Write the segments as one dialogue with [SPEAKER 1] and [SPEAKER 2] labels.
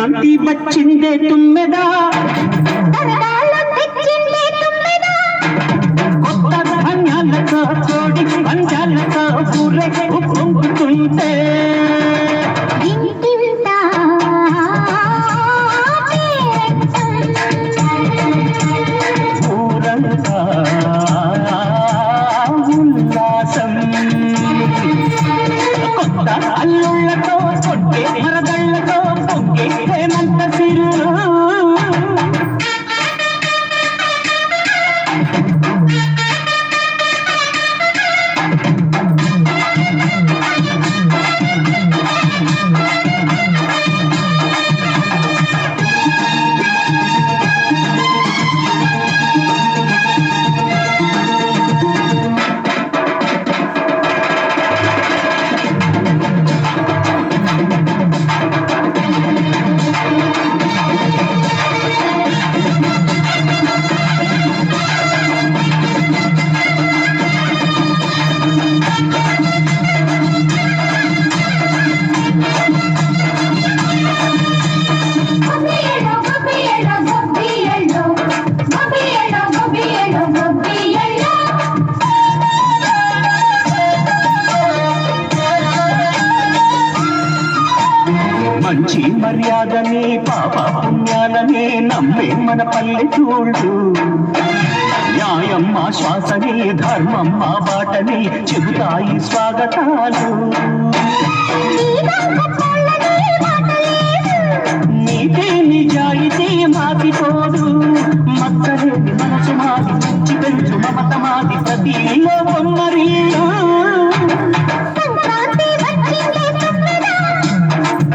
[SPEAKER 1] సంక్రాంతి వచ్చిందే తుమ్మెదా కొత్త ధాన్యాలతో కోడి పంజాలతో ఊరేగి పొంగుతుంటే ఊరంతా ఉల్లాసం కొత్త అల్లుళ్ళతో కొట్టే మరదళ్ళతో పొంగే హేమంత సిరులు మంచి మర్యాదని పాప పుణ్యాలని నమ్మే మన పల్లెటూళ్ళు న్యాయం మా శ్వాసని ధర్మం మా బాటని చెబుతాయి స్వాగతాలు నీతి నిజాయితీ మాసిపోదు మక్కలేని మనసు మాది మంచి పెంచు మమత మాది ప్రతి బొమ్మరిల్లు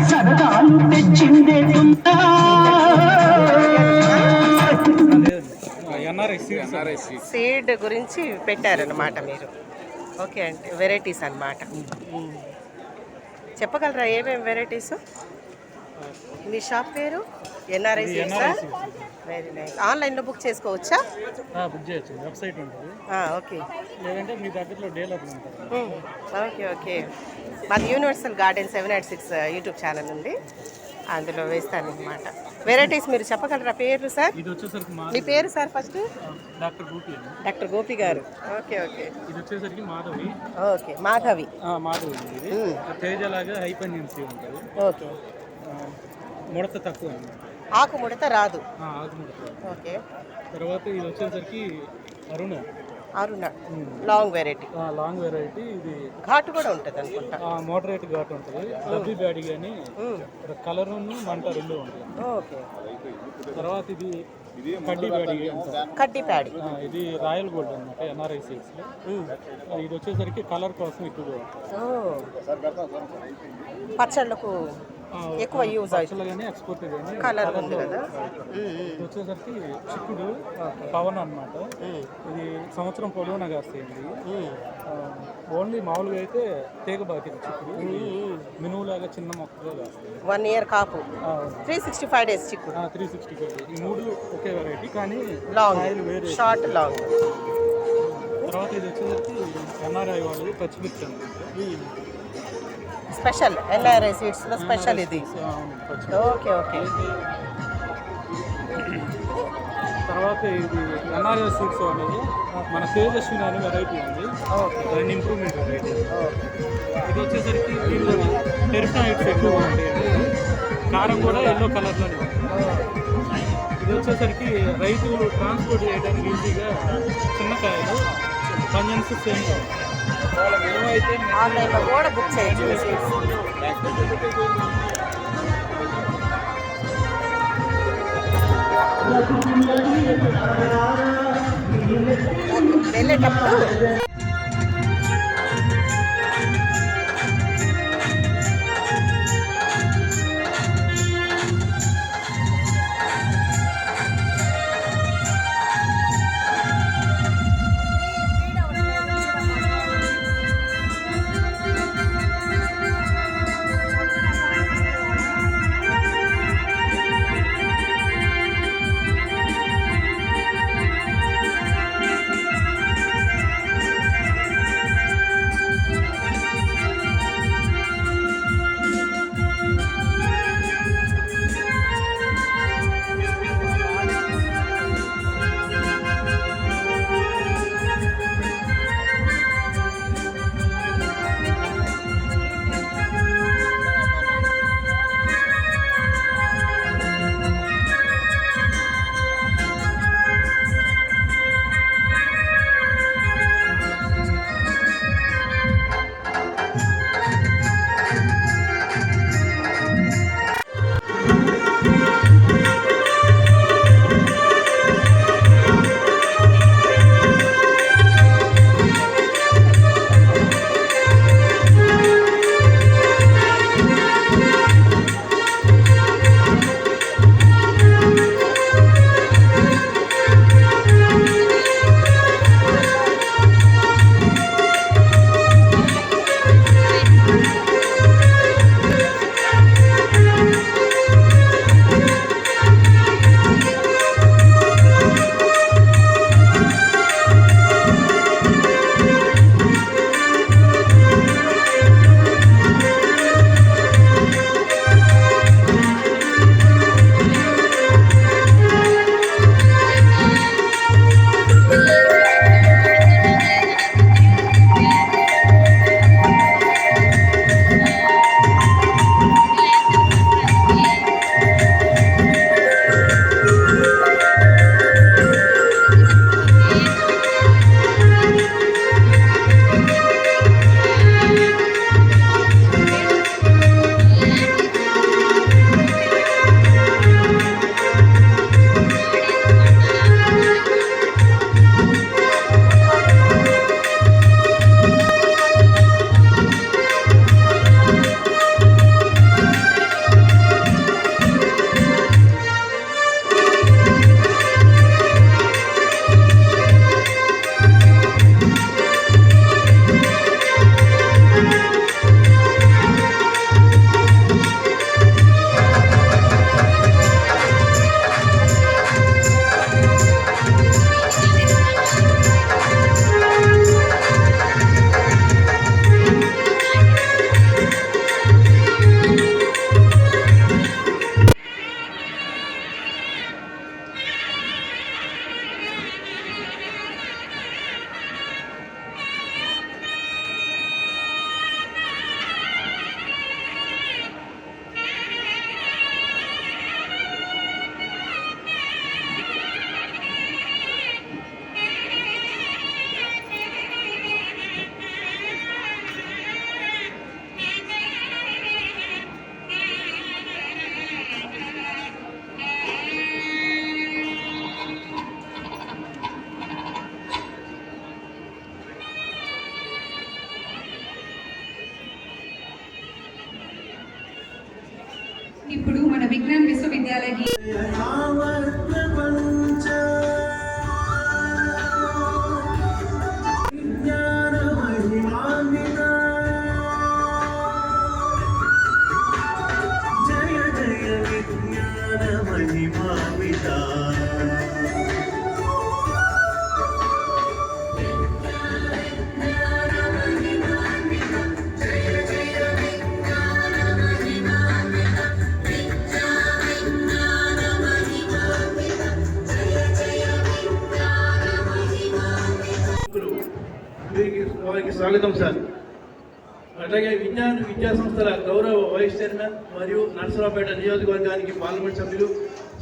[SPEAKER 1] సరదాలు తెచ్చిందే
[SPEAKER 2] సీడ్ గురించి పెట్టారనమాట మీరు. ఓకే అండి, వెరైటీస్ అన్నమాట. చెప్పగలరా ఏమేమి వెరైటీస్? మీ షాప్ పేరు ఎన్ఆర్ఐ సీడ్సా? Very nice. ఆన్లైన్లో బుక్ చేసుకోవచ్చా?
[SPEAKER 3] బుక్ చేయొచ్చు, వెబ్సైట్ ఉంటుంది.
[SPEAKER 2] ఓకే,
[SPEAKER 3] లేదంటే మీ దగ్గరలో డీలర్లు ఉంటారు.
[SPEAKER 2] Okay okay. మాది యూనివర్సల్ గార్డెన్ 786 యూట్యూబ్ ఛానల్ ఉంది, అందులో వేస్తాను అనమాట. వెరైటీస్ మీరు చెప్పగలరా పేర్లు సార్?
[SPEAKER 3] ఇది వచ్చేసరికి
[SPEAKER 2] మీ పేరు sir first?
[SPEAKER 3] Doctor Gopi.
[SPEAKER 2] Doctor Gopi గారు. Okay okay.
[SPEAKER 3] ఇది వచ్చేసరికి మాధవి.
[SPEAKER 2] ఓకే, మాధవి.
[SPEAKER 3] మాధవి ఇది తేజలాగా హైపర్జెన్సీ ఉంటుంది.
[SPEAKER 2] ఓకే,
[SPEAKER 3] ముడత తక్కువ అన్నమాట.
[SPEAKER 2] ఆకు ముడత రాదు.
[SPEAKER 3] ఆకు ముడత.
[SPEAKER 2] ఓకే.
[SPEAKER 3] తర్వాత ఇది వచ్చేసరికి అరుణ.
[SPEAKER 2] అరుణ లాంగ్ వెరైటీ.
[SPEAKER 3] Long variety. ఇది
[SPEAKER 2] ఘాటు కూడా ఉంటుంది అనుకుంటా.
[SPEAKER 3] మోడరేట్ ఘాటు ఉంటుంది. డబ్బీ బ్యాడీ కానీ కలర్ మంట రెండు ఉంటుంది.
[SPEAKER 2] ఓకే.
[SPEAKER 3] తర్వాత ఇది కడ్డీ బ్యాడీ.
[SPEAKER 2] కడ్డీ ప్యాడీ.
[SPEAKER 3] ఇది రాయల్ గోల్డ్ అనమాట, ఎన్ఆర్ఐ సీడ్స్. ఇది వచ్చేసరికి కలర్ కోసం ఎక్కువగా
[SPEAKER 2] పచ్చళ్ళకు ఎక్కువ యూజ్
[SPEAKER 3] కానీ ఎక్స్పోర్ట్ కానీ
[SPEAKER 2] కలర్ ఉంది కదా.
[SPEAKER 3] ఇది వచ్చేసరికి చిక్కుడు పవన్ అనమాట. ఇది సంవత్సరం పొడవునా కాస్తాయండి. ఓన్లీ మామూలుగా అయితే తీగ బాకిది చిక్కుడు, మినువులాగా చిన్న మొక్కగా కాస్తాయి.
[SPEAKER 2] 1 year కాపు. 365 days చిక్కుడు.
[SPEAKER 3] 365. ఈ మూడు ఒకే వెరైటీ కానీ
[SPEAKER 2] లాంగ్
[SPEAKER 3] వేరే,
[SPEAKER 2] షార్ట్ లాంగ్.
[SPEAKER 3] తర్వాత ఇది వచ్చేసరికి ఎన్ఆర్ఐ వాళ్ళు పచ్చిమిర్చి అనమాట.
[SPEAKER 2] స్పెషల్ ఎన్ఆర్ఐ సీడ్స్లో స్పెషల్ ఇది. Okay okay.
[SPEAKER 3] తర్వాత ఇది ఎన్ఆర్ఐ సీడ్స్ అనేది మన తేజస్విని అనే వెరైటీ ఉంది. దాని ఇంప్రూవ్మెంట్ వెరైటీ. ఇది వచ్చేసరికి దీనిలో టెరిఫ్నాయిడ్స్ ఎక్కువగా ఉంటాయి. కారం కూడా ఎల్లో కలర్లోనే ఉంది. ఇది వచ్చేసరికి రైతులు ట్రాన్స్పోర్ట్ చేయడానికి ఈజీగా చిన్న కాయలు కంజన్స్ సేమ్గా వాళ్ళ విలువ అయితే
[SPEAKER 2] ఆన్లైన్లో కూడా బుక్ చేయొచ్చు. వెళ్ళేటప్పుడు
[SPEAKER 4] विज्ञान विश्वविद्यालय की
[SPEAKER 5] వారికి స్వాగతం సార్. అట్లాగే విద్యా సంస్థల గౌరవ వైస్ చైర్మన్ మరియు నర్సరావుపేట నియోజకవర్గానికి పార్లమెంట్ సభ్యులు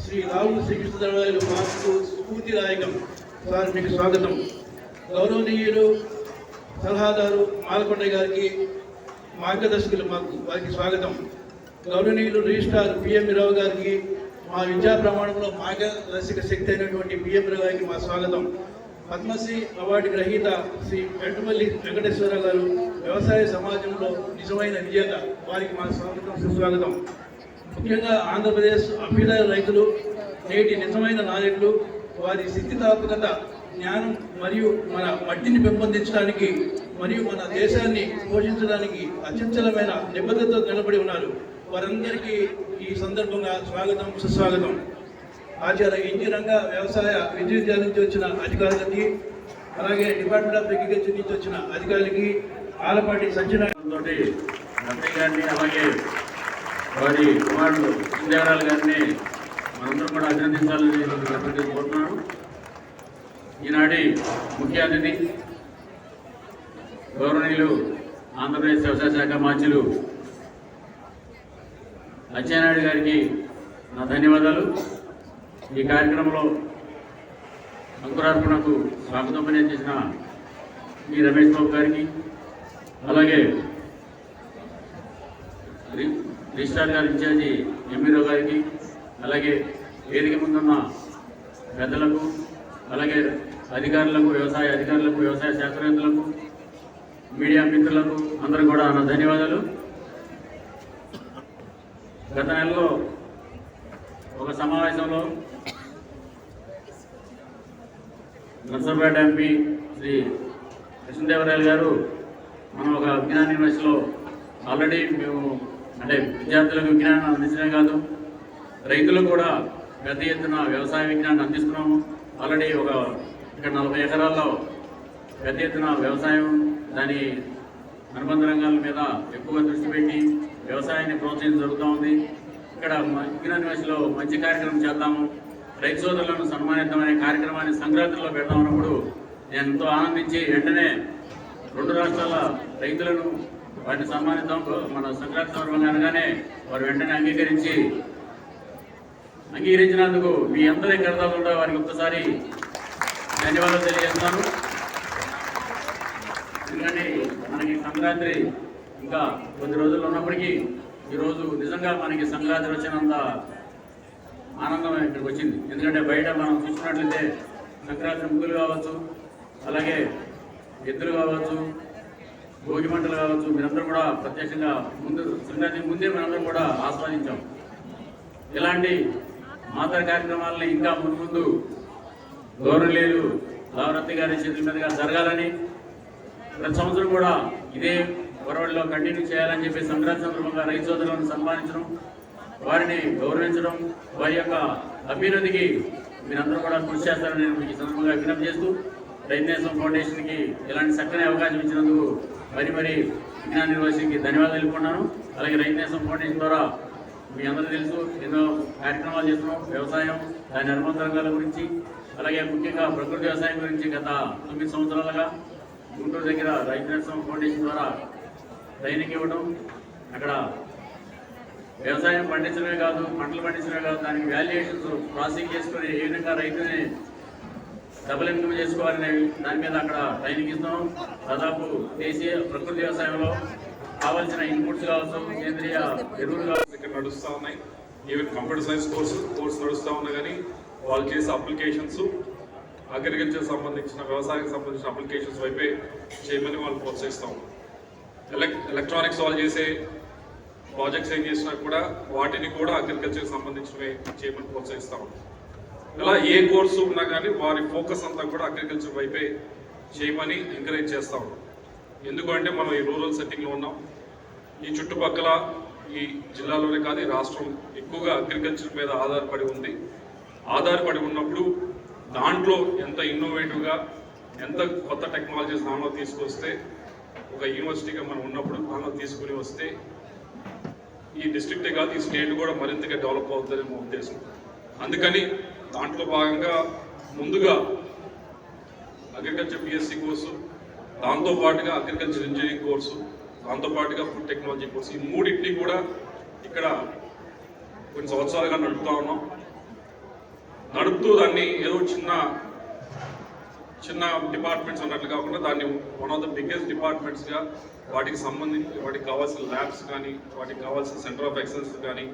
[SPEAKER 5] శ్రీ రావు శ్రీకృష్ణదేవరాయలు మాకు స్ఫూర్తిదాయకం సార్, మీకు స్వాగతం. గౌరవనీయులు సలహాదారు మాలకొండ గారికి మార్గదర్శకులు వారికి స్వాగతం. గౌరవనీయులు రిజిస్ట్రార్ పిఎం రావు గారికి మా విద్యా ప్రమాణంలో మార్గదర్శక శక్తి అయినటువంటి పిఎం రావు గారికి మా స్వాగతం. పద్మశ్రీ అవార్డు గ్రహీత శ్రీ పెట్టుమల్లి వెంకటేశ్వరరావు గారు వ్యవసాయ సమాజంలో నిజమైన విజేత, వారికి మా స్వాగతం సుస్వాగతం. ముఖ్యంగా ఆంధ్రప్రదేశ్ అభ్యుదయ రైతులు నేటి నిజమైన నాయకులు, వారి స్థితితాత్మకత జ్ఞానం మరియు మన మట్టిని పెంపొందించడానికి మరియు మన దేశాన్ని పోషించడానికి అత్యంతమైన నిబద్ధతతో నిలబడి ఉన్నారు. వారందరికీ ఈ సందర్భంగా స్వాగతం సుస్వాగతం. ఆచార్య ఇంజనీరింగ్ వ్యవసాయ విద్యాలయం నుంచి వచ్చిన అధికారులకి, అలాగే డిపార్ట్మెంట్ ఆఫ్ అగ్రికల్చర్ నుంచి వచ్చిన అధికారులకి, ఆలపాటి సత్యనారాయణ గారిని, అలాగే వారి కుమారుడు సుందేవరాలు గారిని మనందరం కూడా అభినందించాలని కోరుతున్నాను. ఈనాటి ముఖ్య అతిథి గౌరవనీయులు ఆంధ్రప్రదేశ్ వ్యవసాయ శాఖ మంత్రులు అచ్చెన్నాయుడు గారికి నా ధన్యవాదాలు. ఈ కార్యక్రమంలో అంకురార్పణకు స్వాగతం చేసిన మీ రమేష్ బాబు గారికి, అలాగే రిజిస్ట్రార్ గారి ఇన్ఛార్జి ఎంఈఓ గారికి, అలాగే వేదిక ముందున్న పెద్దలకు, అలాగే అధికారులకు, వ్యవసాయ అధికారులకు, వ్యవసాయ శాస్త్రవేత్తలకు, మీడియా మిత్రులకు అందరూ కూడా నా ధన్యవాదాలు. గత నెలలో ఒక సమావేశంలో నర్సరావుపేట ఎంపీ శ్రీ కృష్ణదేవరాయలు గారు మనం ఒక విజ్ఞాన యూనివర్సిటీలో ఆల్రెడీ మేము అంటే విద్యార్థులకు విజ్ఞానం అందించడమే కాదు, రైతులకు కూడా పెద్ద ఎత్తున వ్యవసాయ విజ్ఞానం అందిస్తున్నాము. ఆల్రెడీ ఇక్కడ 40 ఎకరాల్లో పెద్ద ఎత్తున వ్యవసాయం, దాని అనుబంధ రంగాల మీద ఎక్కువ దృష్టి పెట్టి వ్యవసాయాన్ని ప్రోత్సహించడం జరుగుతూ ఉంది. ఇక్కడ విజ్ఞాన యూనివర్సిటీలో మంచి కార్యక్రమం చేద్దాము, రైతు సోదరులను సన్మానిద్దాం అనే కార్యక్రమాన్ని సంక్రాంతిలో పెడదామన్నప్పుడు నేను ఎంతో ఆనందించి వెంటనే 2 రాష్ట్రాల రైతులను వారిని సన్మానిద్దాం, మన సంక్రాంతి సందర్భంగా అనగానే వారు వెంటనే అంగీకరించినందుకు మీ అందరి కర్తవ్యంలో వారికి ఒక్కసారి ధన్యవాదాలు తెలియజేస్తాను. ఎందుకంటే మనకి సంక్రాంతి ఇంకా కొద్ది రోజులు ఉన్నప్పటికీ ఈరోజు నిజంగా మనకి సంక్రాంతి వచ్చినంత ఆనందం ఇక్కడికి వచ్చింది. ఎందుకంటే బయట మనం చూసుకున్నట్లయితే సంక్రాంతి ముగ్గులు కావచ్చు, అలాగే ఎద్దులు కావచ్చు, భోగి మంటలు కావచ్చు, మీరందరూ కూడా ప్రత్యక్షంగా సంక్రాంతి ముందే మనందరం కూడా ఆస్వాదించాం. ఇలాంటి మాతర కార్యక్రమాలని ఇంకా ముందు గౌరవనీయులు రావరత్తి గారి చేతుల మీదుగా జరగాలని, ప్రతి సంవత్సరం కూడా ఇదే వరవడిలో కంటిన్యూ చేయాలని చెప్పి సంక్రాంతి సందర్భంగా రైతు సోదరులను సన్మానించడం, వారిని గౌరవించడం, వారి యొక్క అభ్యున్నతికి మీరందరూ కూడా కృషి చేస్తారని నేను ఈ సందర్భంగా విజ్ఞప్తి చేస్తూ, రైతు నేస్తం ఫౌండేషన్కి ఇలాంటి చక్కని అవకాశం ఇచ్చినందుకు మరి విజ్ఞాన యూనివర్సిటీకి ధన్యవాదాలు తెలుపుకున్నాను. అలాగే రైతు నేస్తం ఫౌండేషన్ ద్వారా మీ అందరూ తెలుసు ఎన్నో కార్యక్రమాలు చేస్తున్నాం, వ్యవసాయం, దాని అనుబంధ రంగాల గురించి, అలాగే ముఖ్యంగా ప్రకృతి వ్యవసాయం గురించి గత 9 సంవత్సరాలుగా గుంటూరు దగ్గర రైతు నేస్తం ఫౌండేషన్ ద్వారా ట్రైనింగ్ ఇవ్వడం, అక్కడ వ్యవసాయం పండించడమే కాదు, పంటలు పండించడమే కాదు, దానికి వాల్యుయేషన్స్ ప్రాసెసింగ్ చేసుకుని ఏ విధంగా రైతుని డబుల్ ఇన్కమ్ చేసుకోవాలనే దాని మీద అక్కడ ట్రైనింగ్ ఇస్తాం. దాదాపు దేశీయ ప్రకృతి వ్యవసాయంలో కావాల్సిన ఇన్పుట్స్ కావచ్చు, సేంద్రియ ఎరువులు కావచ్చు
[SPEAKER 6] ఇక్కడ నడుస్తూ ఉన్నాయి. ఈవెన్ కంప్యూటర్ సైన్స్ కోర్స్ నడుస్తూ ఉన్నా కానీ వాళ్ళు చేసే అప్లికేషన్స్ అగ్రికల్చర్ సంబంధించిన, వ్యవసాయానికి సంబంధించిన అప్లికేషన్స్ వైపే చేయమని వాళ్ళు ప్రోత్సహిస్తాం. ఎలక్ట్రానిక్స్ వాళ్ళు చేసే ప్రాజెక్ట్స్ ఏం చేసినా కూడా వాటిని కూడా అగ్రికల్చర్కి సంబంధించినవి చేయమని ప్రోత్సహిస్తా ఉన్నాం. ఇలా ఏ కోర్సు ఉన్నా కానీ వారి ఫోకస్ అంతా కూడా అగ్రికల్చర్ వైపే చేయమని ఎంకరేజ్ చేస్తా ఉన్నాం. ఎందుకంటే మనం ఈ రూరల్ సెట్టింగ్లో ఉన్నాం. ఈ చుట్టుపక్కల ఈ జిల్లాలోనే కాదు ఈ రాష్ట్రం ఎక్కువగా అగ్రికల్చర్ మీద ఆధారపడి ఉంది. ఆధారపడి ఉన్నప్పుడు దాంట్లో ఎంత ఇన్నోవేటివ్గా ఎంత కొత్త టెక్నాలజీస్ దానిలో తీసుకొస్తే ఒక యూనివర్సిటీగా మనం ఉన్నప్పుడు దానిలో తీసుకుని వస్తే ఈ డిస్ట్రిక్టే కాదు ఈ స్టేట్ కూడా మరింతగా డెవలప్ అవుతుందని మా ఉద్దేశం. అందుకని దాంట్లో భాగంగా ముందుగా అగ్రికల్చర్ BSc కోర్సు, దాంతోపాటుగా అగ్రికల్చర్ ఇంజనీరింగ్ కోర్సు, దాంతోపాటుగా ఫుడ్ టెక్నాలజీ కోర్సు, ఈ మూడింటిని కూడా ఇక్కడ కొన్ని సంవత్సరాలుగా నడుపుతా ఉన్నాం. నడుపుతూ దాన్ని ఏదో చిన్న డిపార్ట్మెంట్స్ అన్నట్లు కాకుండా దాన్ని వన్ ఆఫ్ ద బిగ్గెస్ట్ డిపార్ట్మెంట్స్గా వాటికి సంబంధించి వాటికి కావాల్సిన ల్యాబ్స్ కానీ, వాటికి కావాల్సిన సెంటర్ ఆఫ్ ఎక్సలెన్స్ కానీ,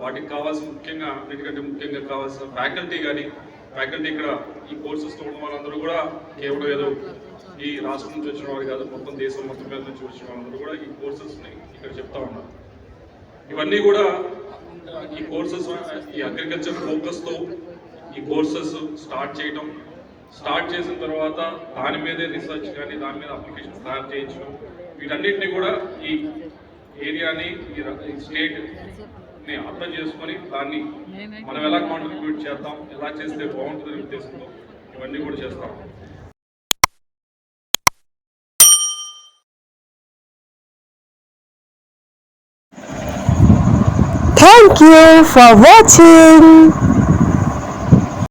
[SPEAKER 6] వాటికి కావాల్సిన ముఖ్యంగా అన్నిటికంటే ముఖ్యంగా కావాల్సిన ఫ్యాకల్టీ కానీ, ఫ్యాకల్టీ ఇక్కడ ఈ కోర్సెస్ ఉన్న వాళ్ళందరూ కూడా కేవలం ఏదో ఈ రాష్ట్రం నుంచి వచ్చిన వారు కాదు, మొత్తం దేశం మొత్తం మీద నుంచి వచ్చిన వాళ్ళందరూ కూడా ఈ కోర్సెస్ని ఇక్కడ చెప్తా ఉన్నారు. ఇవన్నీ కూడా ఈ కోర్సెస్ ఈ అగ్రికల్చర్ ఫోకస్తో ఈ కోర్సెస్ స్టార్ట్ చేసిన తర్వాత దాని మీదే రీసెర్చ్ కానీ దాని మీద అప్లికేషన్ తయారు చేయించడం, వీటన్నిటిని కూడా ఈ ఏరియాని ఈ స్టేట్ని అర్థం చేసుకొని దాన్ని మనం ఎలా కాంట్రిబ్యూట్ చేద్దాం, ఎలా చేస్తే బాగుంటుందనే ఉద్దేశంతో ఇవన్నీ కూడా చేస్తాం.
[SPEAKER 4] Thank you for watching.